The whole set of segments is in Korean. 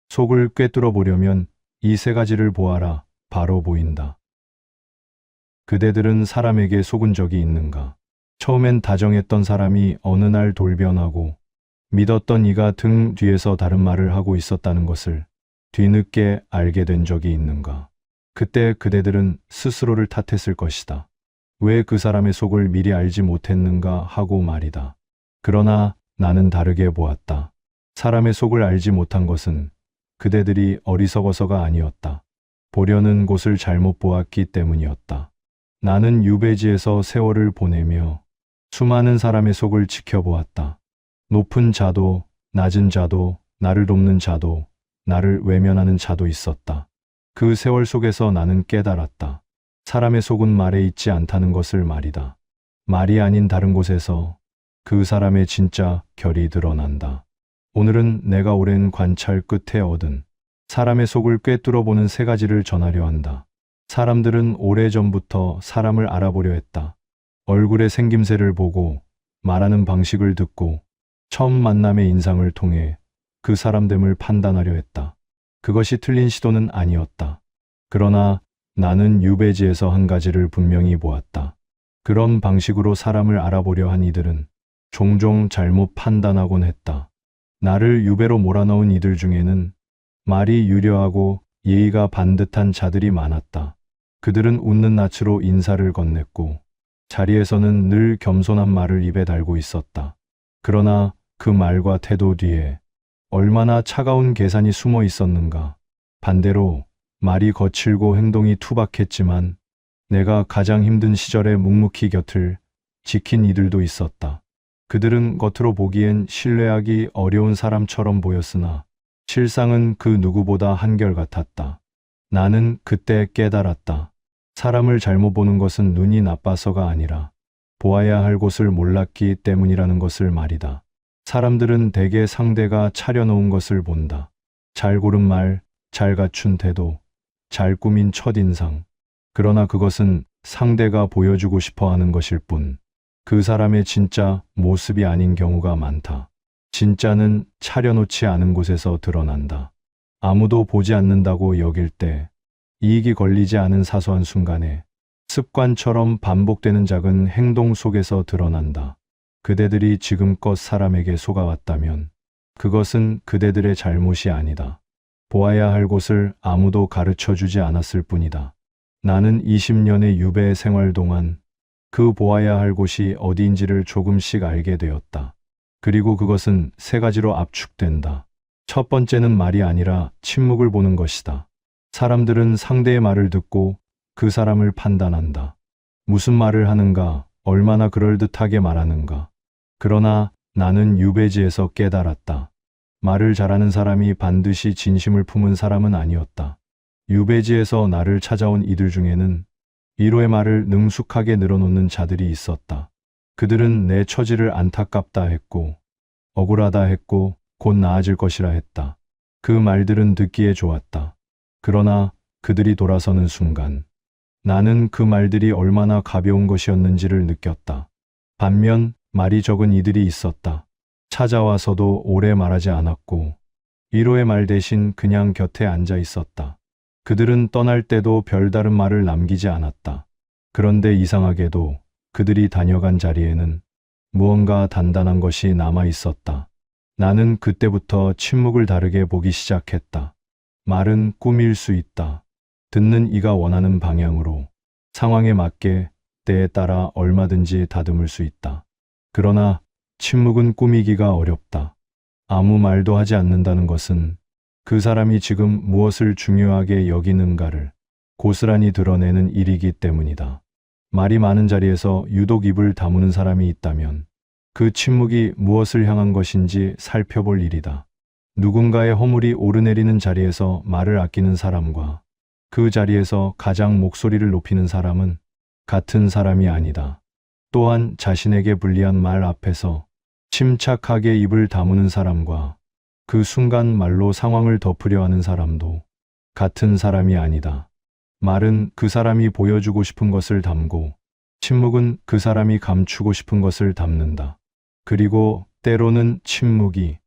속을 꿰뚫어 보려면 이 세 가지를 보아라. 바로 보인다. 그대들은 사람에게 속은 적이 있는가? 처음엔 다정했던 사람이 어느 날 돌변하고 믿었던 이가 등 뒤에서 다른 말을 하고 있었다는 것을 뒤늦게 알게 된 적이 있는가? 그때 그대들은 스스로를 탓했을 것이다. 왜 그 사람의 속을 미리 알지 못했는가 하고 말이다. 그러나 나는 다르게 보았다. 사람의 속을 알지 못한 것은 그대들이 어리석어서가 아니었다. 보려는 곳을 잘못 보았기 때문이었다. 나는 유배지에서 세월을 보내며 수많은 사람의 속을 지켜보았다. 높은 자도, 낮은 자도, 나를 돕는 자도, 나를 외면하는 자도 있었다. 그 세월 속에서 나는 깨달았다. 사람의 속은 말에 있지 않다는 것을 말이다. 말이 아닌 다른 곳에서 그 사람의 진짜 결이 드러난다. 오늘은 내가 오랜 관찰 끝에 얻은 사람의 속을 꿰뚫어 보는 세 가지를 전하려 한다. 사람들은 오래전부터 사람을 알아보려 했다. 얼굴의 생김새를 보고, 말하는 방식을 듣고, 처음 만남의 인상을 통해 그 사람됨을 판단하려 했다. 그것이 틀린 시도는 아니었다. 그러나 나는 유배지에서 한 가지를 분명히 보았다. 그런 방식으로 사람을 알아보려 한 이들은 종종 잘못 판단하곤 했다. 나를 유배로 몰아넣은 이들 중에는 말이 유려하고 예의가 반듯한 자들이 많았다. 그들은 웃는 낯으로 인사를 건넸고 자리에서는 늘 겸손한 말을 입에 달고 있었다. 그러나 그 말과 태도 뒤에 얼마나 차가운 계산이 숨어 있었는가. 반대로 말이 거칠고 행동이 투박했지만 내가 가장 힘든 시절에 묵묵히 곁을 지킨 이들도 있었다. 그들은 겉으로 보기엔 신뢰하기 어려운 사람처럼 보였으나 실상은 그 누구보다 한결같았다. 나는 그때 깨달았다. 사람을 잘못 보는 것은 눈이 나빠서가 아니라 보아야 할 곳을 몰랐기 때문이라는 것을 말이다. 사람들은 대개 상대가 차려놓은 것을 본다. 잘 고른 말, 잘 갖춘 태도, 잘 꾸민 첫인상. 그러나 그것은 상대가 보여주고 싶어 하는 것일 뿐, 그 사람의 진짜 모습이 아닌 경우가 많다. 진짜는 차려놓지 않은 곳에서 드러난다. 아무도 보지 않는다고 여길 때, 이익이 걸리지 않은 사소한 순간에 습관처럼 반복되는 작은 행동 속에서 드러난다. 그대들이 지금껏 사람에게 속아왔다면 그것은 그대들의 잘못이 아니다. 보아야 할 곳을 아무도 가르쳐 주지 않았을 뿐이다. 나는 20년의 유배 생활 동안 그 보아야 할 곳이 어디인지를 조금씩 알게 되었다. 그리고 그것은 세 가지로 압축된다. 첫 번째는 말이 아니라 침묵을 보는 것이다. 사람들은 상대의 말을 듣고 그 사람을 판단한다. 무슨 말을 하는가, 얼마나 그럴듯하게 말하는가. 그러나 나는 유배지에서 깨달았다. 말을 잘하는 사람이 반드시 진심을 품은 사람은 아니었다. 유배지에서 나를 찾아온 이들 중에는 위로의 말을 능숙하게 늘어놓는 자들이 있었다. 그들은 내 처지를 안타깝다 했고, 억울하다 했고, 곧 나아질 것이라 했다. 그 말들은 듣기에 좋았다. 그러나 그들이 돌아서는 순간, 나는 그 말들이 얼마나 가벼운 것이었는지를 느꼈다. 반면 말이 적은 이들이 있었다. 찾아와서도 오래 말하지 않았고, 위로의 말 대신 그냥 곁에 앉아 있었다. 그들은 떠날 때도 별다른 말을 남기지 않았다. 그런데 이상하게도 그들이 다녀간 자리에는 무언가 단단한 것이 남아 있었다. 나는 그때부터 침묵을 다르게 보기 시작했다. 말은 꾸밀 수 있다. 듣는 이가 원하는 방향으로, 상황에 맞게, 때에 따라 얼마든지 다듬을 수 있다. 그러나 침묵은 꾸미기가 어렵다. 아무 말도 하지 않는다는 것은 그 사람이 지금 무엇을 중요하게 여기는가를 고스란히 드러내는 일이기 때문이다. 말이 많은 자리에서 유독 입을 다무는 사람이 있다면 그 침묵이 무엇을 향한 것인지 살펴볼 일이다. 누군가의 허물이 오르내리는 자리에서 말을 아끼는 사람과 그 자리에서 가장 목소리를 높이는 사람은 같은 사람이 아니다. 또한 자신에게 불리한 말 앞에서 침착하게 입을 다무는 사람과 그 순간 말로 상황을 덮으려 하는 사람도 같은 사람이 아니다. 말은 그 사람이 보여주고 싶은 것을 담고, 침묵은 그 사람이 감추고 싶은 것을 담는다. 그리고 때로는 침묵이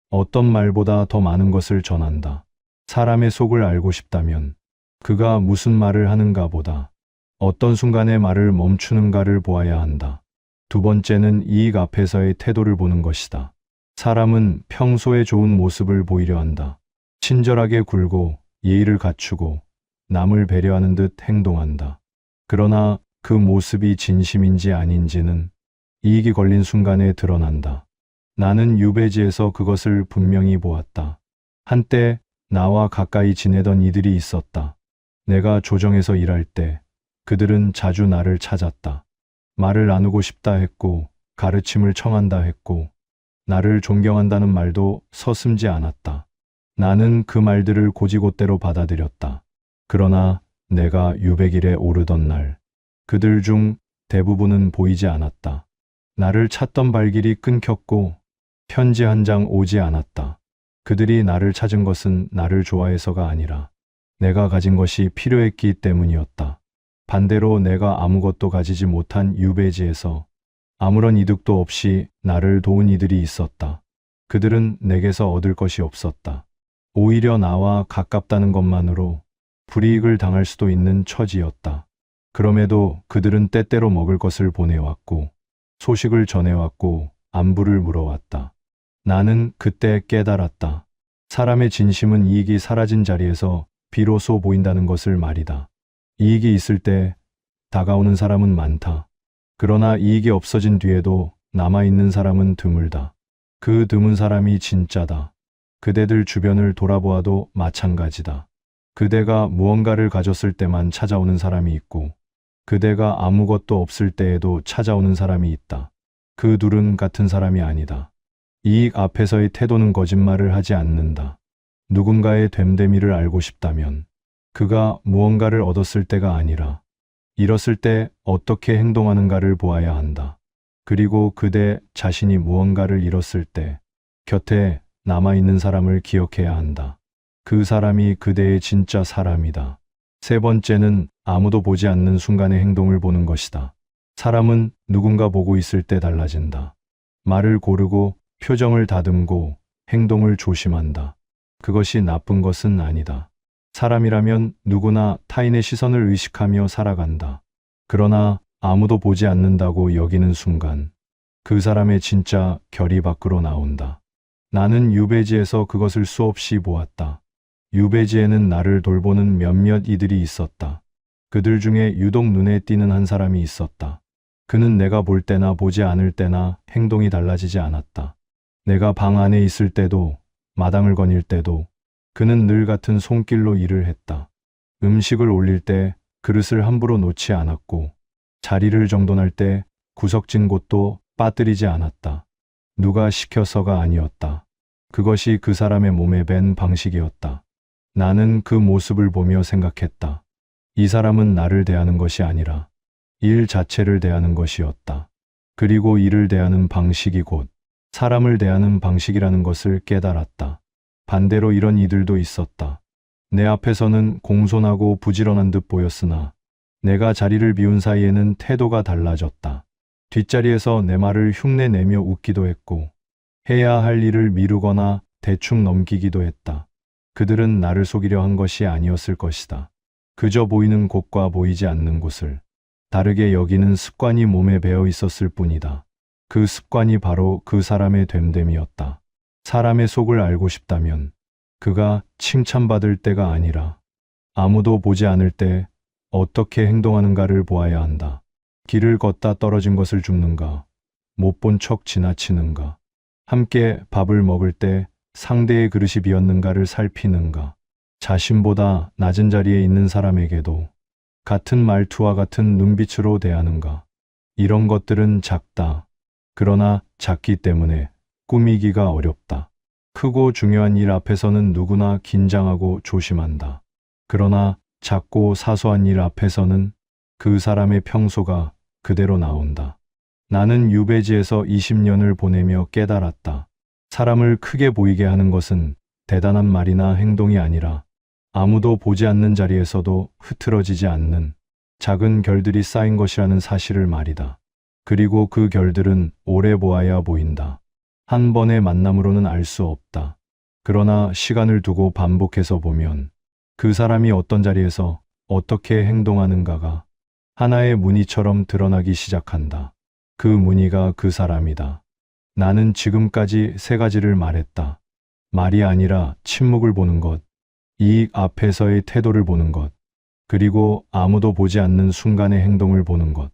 어떤 말보다 더 많은 것을 전한다. 사람의 속을 알고 싶다면 그가 무슨 말을 하는가 보다 어떤 순간에 말을 멈추는가를 보아야 한다. 두 번째는 이익 앞에서의 태도를 보는 것이다. 사람은 평소에 좋은 모습을 보이려 한다. 친절하게 굴고 예의를 갖추고 남을 배려하는 듯 행동한다. 그러나 그 모습이 진심인지 아닌지는 이익이 걸린 순간에 드러난다. 나는 유배지에서 그것을 분명히 보았다. 한때 나와 가까이 지내던 이들이 있었다. 내가 조정에서 일할 때 그들은 자주 나를 찾았다. 말을 나누고 싶다 했고 가르침을 청한다 했고 나를 존경한다는 말도 서슴지 않았다. 나는 그 말들을 곧이곧대로 받아들였다. 그러나 내가 유배길에 오르던 날 그들 중 대부분은 보이지 않았다. 나를 찾던 발길이 끊겼고 편지 한 장 오지 않았다. 그들이 나를 찾은 것은 나를 좋아해서가 아니라 내가 가진 것이 필요했기 때문이었다. 반대로 내가 아무것도 가지지 못한 유배지에서 아무런 이득도 없이 나를 도운 이들이 있었다. 그들은 내게서 얻을 것이 없었다. 오히려 나와 가깝다는 것만으로 불이익을 당할 수도 있는 처지였다. 그럼에도 그들은 때때로 먹을 것을 보내왔고 소식을 전해왔고 안부를 물어왔다. 나는 그때 깨달았다. 사람의 진심은 이익이 사라진 자리에서 비로소 보인다는 것을 말이다. 이익이 있을 때 다가오는 사람은 많다. 그러나 이익이 없어진 뒤에도 남아있는 사람은 드물다. 그 드문 사람이 진짜다. 그대들 주변을 돌아보아도 마찬가지다. 그대가 무언가를 가졌을 때만 찾아오는 사람이 있고 그대가 아무것도 없을 때에도 찾아오는 사람이 있다. 그 둘은 같은 사람이 아니다. 이익 앞에서의 태도는 거짓말을 하지 않는다. 누군가의 됨됨이를 알고 싶다면 그가 무언가를 얻었을 때가 아니라 잃었을 때 어떻게 행동하는가를 보아야 한다. 그리고 그대 자신이 무언가를 잃었을 때 곁에 남아있는 사람을 기억해야 한다. 그 사람이 그대의 진짜 사람이다. 세 번째는 아무도 보지 않는 순간의 행동을 보는 것이다. 사람은 누군가 보고 있을 때 달라진다. 말을 고르고 표정을 다듬고 행동을 조심한다. 그것이 나쁜 것은 아니다. 사람이라면 누구나 타인의 시선을 의식하며 살아간다. 그러나 아무도 보지 않는다고 여기는 순간 그 사람의 진짜 결이 밖으로 나온다. 나는 유배지에서 그것을 수없이 보았다. 유배지에는 나를 돌보는 몇몇 이들이 있었다. 그들 중에 유독 눈에 띄는 한 사람이 있었다. 그는 내가 볼 때나 보지 않을 때나 행동이 달라지지 않았다. 내가 방 안에 있을 때도 마당을 거닐 때도 그는 늘 같은 손길로 일을 했다. 음식을 올릴 때 그릇을 함부로 놓지 않았고 자리를 정돈할 때 구석진 곳도 빠뜨리지 않았다. 누가 시켜서가 아니었다. 그것이 그 사람의 몸에 밴 방식이었다. 나는 그 모습을 보며 생각했다. 이 사람은 나를 대하는 것이 아니라 일 자체를 대하는 것이었다. 그리고 일을 대하는 방식이 곧 사람을 대하는 방식이라는 것을 깨달았다. 반대로 이런 이들도 있었다. 내 앞에서는 공손하고 부지런한 듯 보였으나 내가 자리를 비운 사이에는 태도가 달라졌다. 뒷자리에서 내 말을 흉내내며 웃기도 했고 해야 할 일을 미루거나 대충 넘기기도 했다. 그들은 나를 속이려 한 것이 아니었을 것이다. 그저 보이는 곳과 보이지 않는 곳을 다르게 여기는 습관이 몸에 배어 있었을 뿐이다. 그 습관이 바로 그 사람의 됨됨이었다. 사람의 속을 알고 싶다면 그가 칭찬받을 때가 아니라 아무도 보지 않을 때 어떻게 행동하는가를 보아야 한다. 길을 걷다 떨어진 것을 줍는가, 못 본 척 지나치는가, 함께 밥을 먹을 때 상대의 그릇이 비었는가를 살피는가, 자신보다 낮은 자리에 있는 사람에게도 같은 말투와 같은 눈빛으로 대하는가. 이런 것들은 작다. 그러나 작기 때문에 꾸미기가 어렵다. 크고 중요한 일 앞에서는 누구나 긴장하고 조심한다. 그러나 작고 사소한 일 앞에서는 그 사람의 평소가 그대로 나온다. 나는 유배지에서 20년을 보내며 깨달았다. 사람을 크게 보이게 하는 것은 대단한 말이나 행동이 아니라 아무도 보지 않는 자리에서도 흐트러지지 않는 작은 결들이 쌓인 것이라는 사실을 말이다. 그리고 그 결들은 오래 보아야 보인다. 한 번의 만남으로는 알 수 없다. 그러나 시간을 두고 반복해서 보면 그 사람이 어떤 자리에서 어떻게 행동하는가가 하나의 무늬처럼 드러나기 시작한다. 그 무늬가 그 사람이다. 나는 지금까지 세 가지를 말했다. 말이 아니라 침묵을 보는 것, 이익 앞에서의 태도를 보는 것, 그리고 아무도 보지 않는 순간의 행동을 보는 것.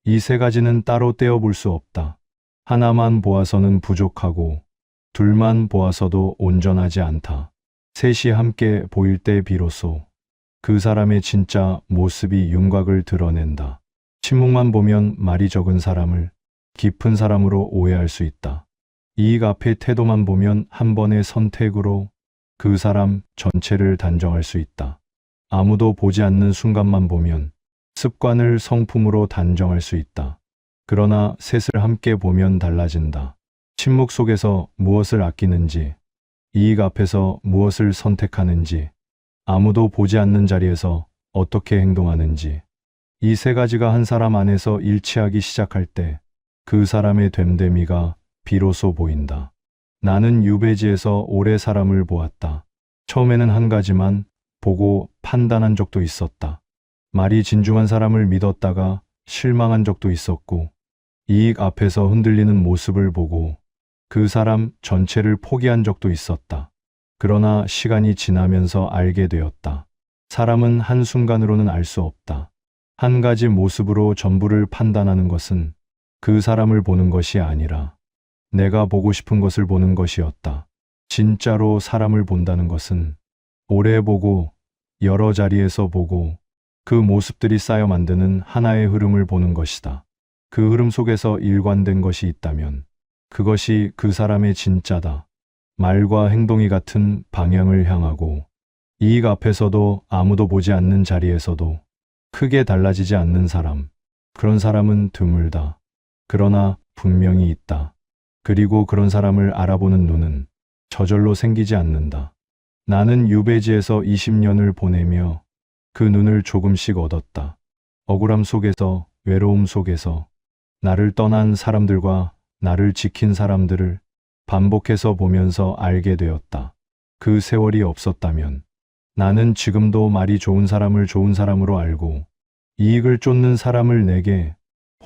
이 세 가지는 따로 떼어 볼 수 없다. 하나만 보아서는 부족하고 둘만 보아서도 온전하지 않다. 셋이 함께 보일 때 비로소 그 사람의 진짜 모습이 윤곽을 드러낸다. 침묵만 보면 말이 적은 사람을 깊은 사람으로 오해할 수 있다. 이익 앞의 태도만 보면 한 번의 선택으로 그 사람 전체를 단정할 수 있다. 아무도 보지 않는 순간만 보면 습관을 성품으로 단정할 수 있다. 그러나 셋을 함께 보면 달라진다. 침묵 속에서 무엇을 아끼는지, 이익 앞에서 무엇을 선택하는지, 아무도 보지 않는 자리에서 어떻게 행동하는지, 이 세 가지가 한 사람 안에서 일치하기 시작할 때 그 사람의 됨됨이가 비로소 보인다. 나는 유배지에서 오래 사람을 보았다. 처음에는 한 가지만 보고 판단한 적도 있었다. 말이 진중한 사람을 믿었다가 실망한 적도 있었고, 이익 앞에서 흔들리는 모습을 보고 그 사람 전체를 포기한 적도 있었다. 그러나 시간이 지나면서 알게 되었다. 사람은 한순간으로는 알 수 없다. 한 가지 모습으로 전부를 판단하는 것은 그 사람을 보는 것이 아니라 내가 보고 싶은 것을 보는 것이었다. 진짜로 사람을 본다는 것은 오래 보고 여러 자리에서 보고 그 모습들이 쌓여 만드는 하나의 흐름을 보는 것이다. 그 흐름 속에서 일관된 것이 있다면 그것이 그 사람의 진짜다. 말과 행동이 같은 방향을 향하고 이익 앞에서도 아무도 보지 않는 자리에서도 크게 달라지지 않는 사람. 그런 사람은 드물다. 그러나 분명히 있다. 그리고 그런 사람을 알아보는 눈은 저절로 생기지 않는다. 나는 유배지에서 20년을 보내며 그 눈을 조금씩 얻었다. 억울함 속에서, 외로움 속에서 나를 떠난 사람들과 나를 지킨 사람들을 반복해서 보면서 알게 되었다. 그 세월이 없었다면 나는 지금도 말이 좋은 사람을 좋은 사람으로 알고 이익을 쫓는 사람을 내게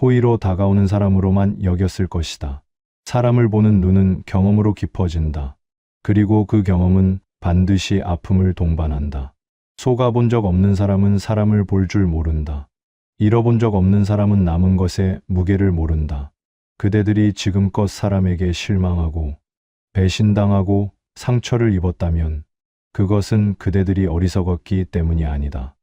호의로 다가오는 사람으로만 여겼을 것이다. 사람을 보는 눈은 경험으로 깊어진다. 그리고 그 경험은 반드시 아픔을 동반한다. 속아본 적 없는 사람은 사람을 볼 줄 모른다. 잃어본 적 없는 사람은 남은 것의 무게를 모른다. 그대들이 지금껏 사람에게 실망하고 배신당하고 상처를 입었다면 그것은 그대들이 어리석었기 때문이 아니다.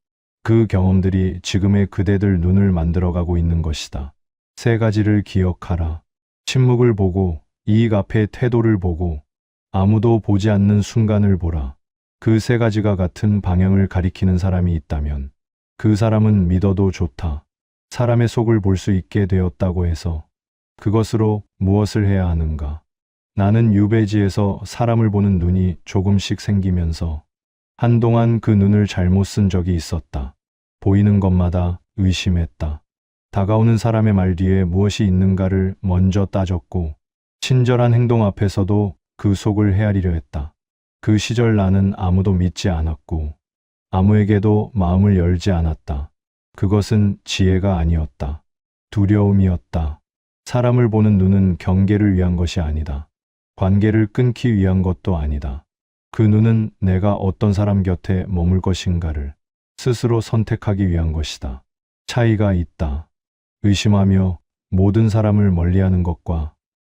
그 경험들이 지금의 그대들 눈을 만들어가고 있는 것이다. 세 가지를 기억하라. 침묵을 보고 이익 앞의 태도를 보고 아무도 보지 않는 순간을 보라. 그 세 가지가 같은 방향을 가리키는 사람이 있다면 그 사람은 믿어도 좋다. 사람의 속을 볼 수 있게 되었다고 해서 그것으로 무엇을 해야 하는가? 나는 유배지에서 사람을 보는 눈이 조금씩 생기면서 한동안 그 눈을 잘못 쓴 적이 있었다. 보이는 것마다 의심했다. 다가오는 사람의 말 뒤에 무엇이 있는가를 먼저 따졌고 친절한 행동 앞에서도 그 속을 헤아리려 했다. 그 시절 나는 아무도 믿지 않았고 아무에게도 마음을 열지 않았다. 그것은 지혜가 아니었다. 두려움이었다. 사람을 보는 눈은 경계를 위한 것이 아니다. 관계를 끊기 위한 것도 아니다. 그 눈은 내가 어떤 사람 곁에 머물 것인가를 스스로 선택하기 위한 것이다. 차이가 있다. 의심하며 모든 사람을 멀리하는 것과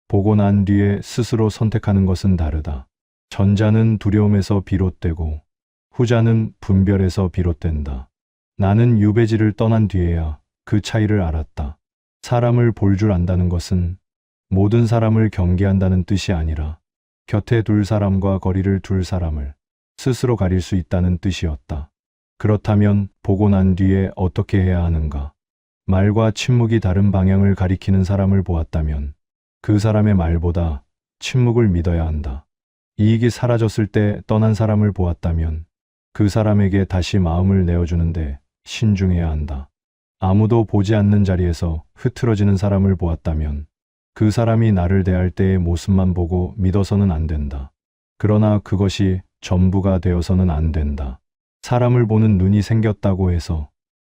보고 난 뒤에 스스로 선택하는 것은 다르다. 전자는 두려움에서 비롯되고 후자는 분별에서 비롯된다. 나는 유배지를 떠난 뒤에야 그 차이를 알았다. 사람을 볼 줄 안다는 것은 모든 사람을 경계한다는 뜻이 아니라 곁에 둘 사람과 거리를 둘 사람을 스스로 가릴 수 있다는 뜻이었다. 그렇다면 보고 난 뒤에 어떻게 해야 하는가? 말과 침묵이 다른 방향을 가리키는 사람을 보았다면 그 사람의 말보다 침묵을 믿어야 한다. 이익이 사라졌을 때 떠난 사람을 보았다면 그 사람에게 다시 마음을 내어주는데 신중해야 한다. 아무도 보지 않는 자리에서 흐트러지는 사람을 보았다면 그 사람이 나를 대할 때의 모습만 보고 믿어서는 안 된다. 그러나 그것이 전부가 되어서는 안 된다. 사람을 보는 눈이 생겼다고 해서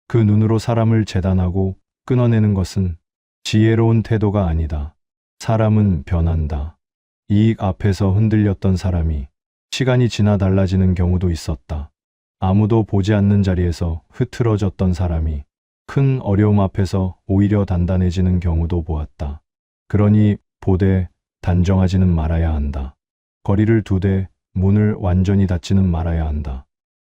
그 눈으로 사람을 재단하고 끊어내는 것은 지혜로운 태도가 아니다. 사람은 변한다. 이익 앞에서 흔들렸던 사람이 시간이 지나 달라지는 경우도 있었다. 아무도 보지 않는 자리에서 흐트러졌던 사람이 큰 어려움 앞에서 오히려 단단해지는 경우도 보았다. 그러니 보되 단정하지는 말아야 한다. 거리를 두되 문을 완전히 닫지는 말아야 한다.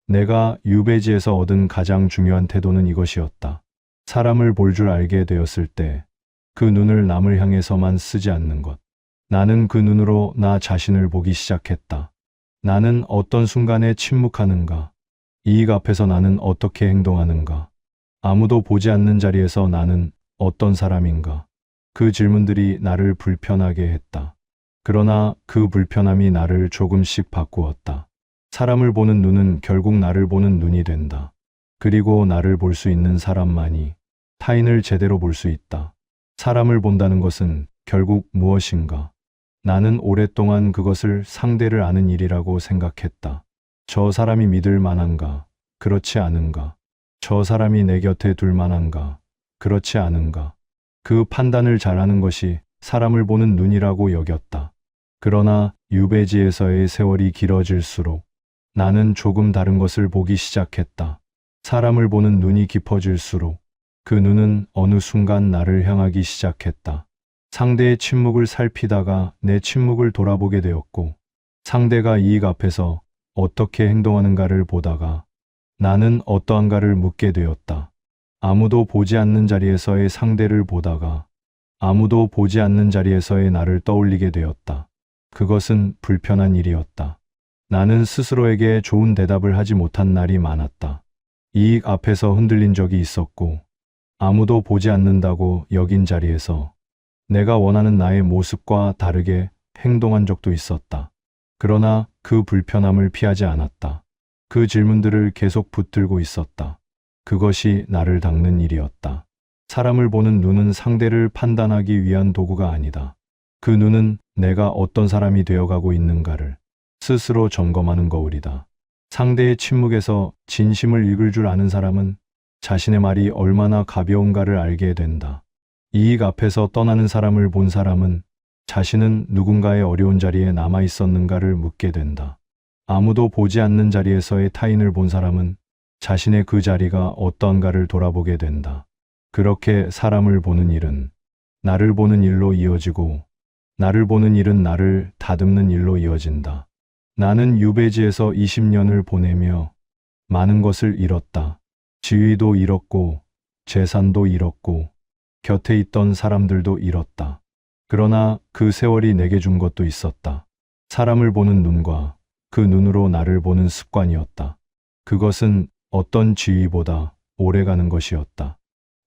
내가 유배지에서 얻은 가장 중요한 태도는 이것이었다. 사람을 볼 줄 알게 되었을 때 그 눈을 남을 향해서만 쓰지 않는 것. 나는 그 눈으로 나 자신을 보기 시작했다. 나는 어떤 순간에 침묵하는가? 이익 앞에서 나는 어떻게 행동하는가? 아무도 보지 않는 자리에서 나는 어떤 사람인가? 그 질문들이 나를 불편하게 했다. 그러나 그 불편함이 나를 조금씩 바꾸었다. 사람을 보는 눈은 결국 나를 보는 눈이 된다. 그리고 나를 볼 수 있는 사람만이 타인을 제대로 볼 수 있다. 사람을 본다는 것은 결국 무엇인가? 나는 오랫동안 그것을 상대를 아는 일이라고 생각했다. 저 사람이 믿을 만한가? 그렇지 않은가? 저 사람이 내 곁에 둘 만한가? 그렇지 않은가? 그 판단을 잘하는 것이 사람을 보는 눈이라고 여겼다. 그러나 유배지에서의 세월이 길어질수록 나는 조금 다른 것을 보기 시작했다. 사람을 보는 눈이 깊어질수록 그 눈은 어느 순간 나를 향하기 시작했다. 상대의 침묵을 살피다가 내 침묵을 돌아보게 되었고, 상대가 이익 앞에서 어떻게 행동하는가를 보다가 나는 어떠한가를 묻게 되었다. 아무도 보지 않는 자리에서의 상대를 보다가 아무도 보지 않는 자리에서의 나를 떠올리게 되었다. 그것은 불편한 일이었다. 나는 스스로에게 좋은 대답을 하지 못한 날이 많았다. 이익 앞에서 흔들린 적이 있었고, 아무도 보지 않는다고 여긴 자리에서 내가 원하는 나의 모습과 다르게 행동한 적도 있었다. 그러나 그 불편함을 피하지 않았다. 그 질문들을 계속 붙들고 있었다. 그것이 나를 닦는 일이었다. 사람을 보는 눈은 상대를 판단하기 위한 도구가 아니다. 그 눈은 내가 어떤 사람이 되어가고 있는가를 스스로 점검하는 거울이다. 상대의 침묵에서 진심을 읽을 줄 아는 사람은 자신의 말이 얼마나 가벼운가를 알게 된다. 이익 앞에서 떠나는 사람을 본 사람은 자신은 누군가의 어려운 자리에 남아 있었는가를 묻게 된다. 아무도 보지 않는 자리에서의 타인을 본 사람은 자신의 그 자리가 어떠한가를 돌아보게 된다. 그렇게 사람을 보는 일은 나를 보는 일로 이어지고, 나를 보는 일은 나를 다듬는 일로 이어진다. 나는 유배지에서 20년을 보내며 많은 것을 잃었다. 지위도 잃었고, 재산도 잃었고, 곁에 있던 사람들도 잃었다. 그러나 그 세월이 내게 준 것도 있었다. 사람을 보는 눈과 그 눈으로 나를 보는 습관이었다. 그것은 어떤 지위보다 오래가는 것이었다.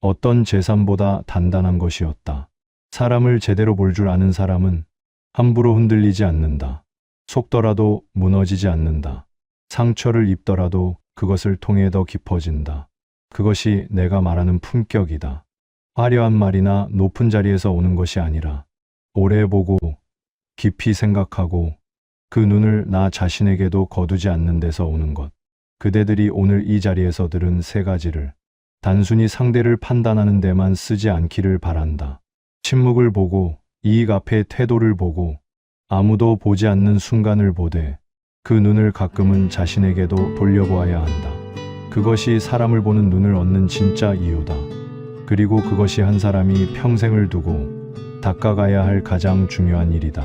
어떤 재산보다 단단한 것이었다. 사람을 제대로 볼 줄 아는 사람은 함부로 흔들리지 않는다. 속더라도 무너지지 않는다. 상처를 입더라도 그것을 통해 더 깊어진다. 그것이 내가 말하는 품격이다. 화려한 말이나 높은 자리에서 오는 것이 아니라 오래 보고 깊이 생각하고 그 눈을 나 자신에게도 거두지 않는 데서 오는 것. 그대들이 오늘 이 자리에서 들은 세 가지를 단순히 상대를 판단하는 데만 쓰지 않기를 바란다. 침묵을 보고, 이익 앞의 태도를 보고, 아무도 보지 않는 순간을 보되 그 눈을 가끔은 자신에게도 돌려보아야 한다. 그것이 사람을 보는 눈을 얻는 진짜 이유다. 그리고 그것이 한 사람이 평생을 두고 닦아가야 할 가장 중요한 일이다.